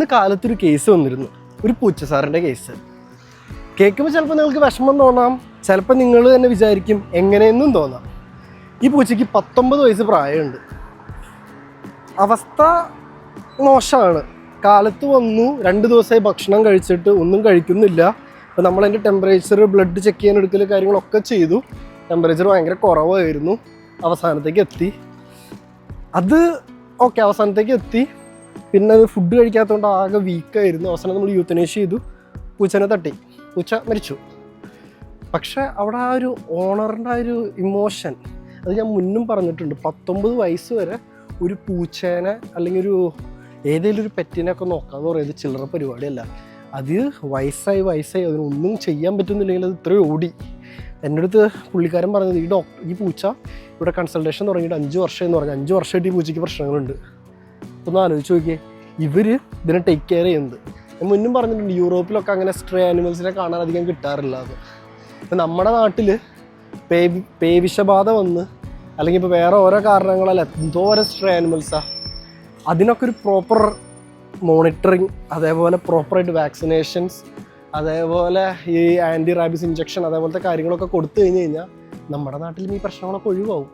ഇന്ന് കാലത്തൊരു കേസ് വന്നിരുന്നു, ഒരു പൂച്ചസാറിൻ്റെ കേസ്. കേൾക്കുമ്പോൾ ചിലപ്പോൾ നിങ്ങൾക്ക് വിഷമം തോന്നാം, ചിലപ്പോൾ നിങ്ങൾ തന്നെ വിചാരിക്കും എങ്ങനെയെന്നും തോന്നാം. ഈ പൂച്ചയ്ക്ക് 19 വയസ്സ് പ്രായമുണ്ട്. അവസ്ഥ മോശമാണ്. കാലത്ത് വന്നു, 2 ദിവസമായി ഭക്ഷണം കഴിച്ചിട്ട് ഒന്നും കഴിക്കുന്നില്ല. അപ്പോൾ നമ്മളതിൻ്റെ ടെമ്പറേച്ചർ, ബ്ലഡ് ചെക്ക് ചെയ്യാൻ എടുക്കൽ കാര്യങ്ങളൊക്കെ ചെയ്തു. ടെമ്പറേച്ചർ ഭയങ്കര കുറവായിരുന്നു. അവസാനത്തേക്ക് എത്തി. അവസാനത്തേക്ക് എത്തി. പിന്നെ അത് ഫുഡ് കഴിക്കാത്തതുകൊണ്ട് ആകെ വീക്കായിരുന്നു. അവസാനം നമ്മൾ യൂത്തനേഷ്യ ചെയ്തു. പൂച്ചനെ തട്ടി, പൂച്ച മരിച്ചു. പക്ഷേ അവിടെ ആ ഒരു ഓണറിൻ്റെ ആ ഒരു ഇമോഷൻ, അത് ഞാൻ മുന്നും പറഞ്ഞിട്ടുണ്ട്. 19 വയസ്സ് വരെ ഒരു പൂച്ചേനെ അല്ലെങ്കിൽ ഏതെങ്കിലും ഒരു പെറ്റിനെയൊക്കെ നോക്കാമെന്ന് പറയുന്നത് ചില്ലറ പരിപാടിയല്ല. അത് വയസ്സായി അതിനൊന്നും ചെയ്യാൻ പറ്റുന്നില്ലെങ്കിൽ അത് ഇത്രയും ഓടി. എൻ്റെ അടുത്ത് പുള്ളിക്കാരൻ പറഞ്ഞത്, ഈ പൂച്ച ഇവിടെ കൺസൾട്ടേഷൻ തുടങ്ങിയിട്ട് 5 വർഷം എന്ന് പറഞ്ഞു. 5 വർഷമായിട്ട് ഈ പൂച്ചയ്ക്ക് പ്രശ്നങ്ങളുണ്ട്. ഒന്ന് ആലോചിച്ച് നോക്കിയേ, ഇവർ ഇതിനെ ടേക്ക് കെയർ ചെയ്യുന്നത്. ഞാൻ മുന്നും പറഞ്ഞിട്ടുണ്ട്, യൂറോപ്പിലൊക്കെ അങ്ങനെ സ്ട്രേ ആനിമൽസിനെ കാണാൻ അധികം കിട്ടാറില്ല. അത് ഇപ്പം നമ്മുടെ നാട്ടിൽ പേവിഷബാധ വന്ന് അല്ലെങ്കിൽ ഇപ്പോൾ വേറെ ഓരോ കാരണങ്ങളല്ല എന്തോരം സ്ട്രേ ആനിമൽസാണ്. അതിനൊക്കെ ഒരു പ്രോപ്പർ മോണിറ്ററിങ്, അതേപോലെ പ്രോപ്പറായിട്ട് വാക്സിനേഷൻസ്, അതേപോലെ ഈ ആൻറ്റി റാബീസ് ഇഞ്ചക്ഷൻ, അതേപോലത്തെ കാര്യങ്ങളൊക്കെ കൊടുത്തു കഴിഞ്ഞാൽ നമ്മുടെ നാട്ടിലും ഈ പ്രശ്നങ്ങളൊക്കെ ഒഴിവാകും.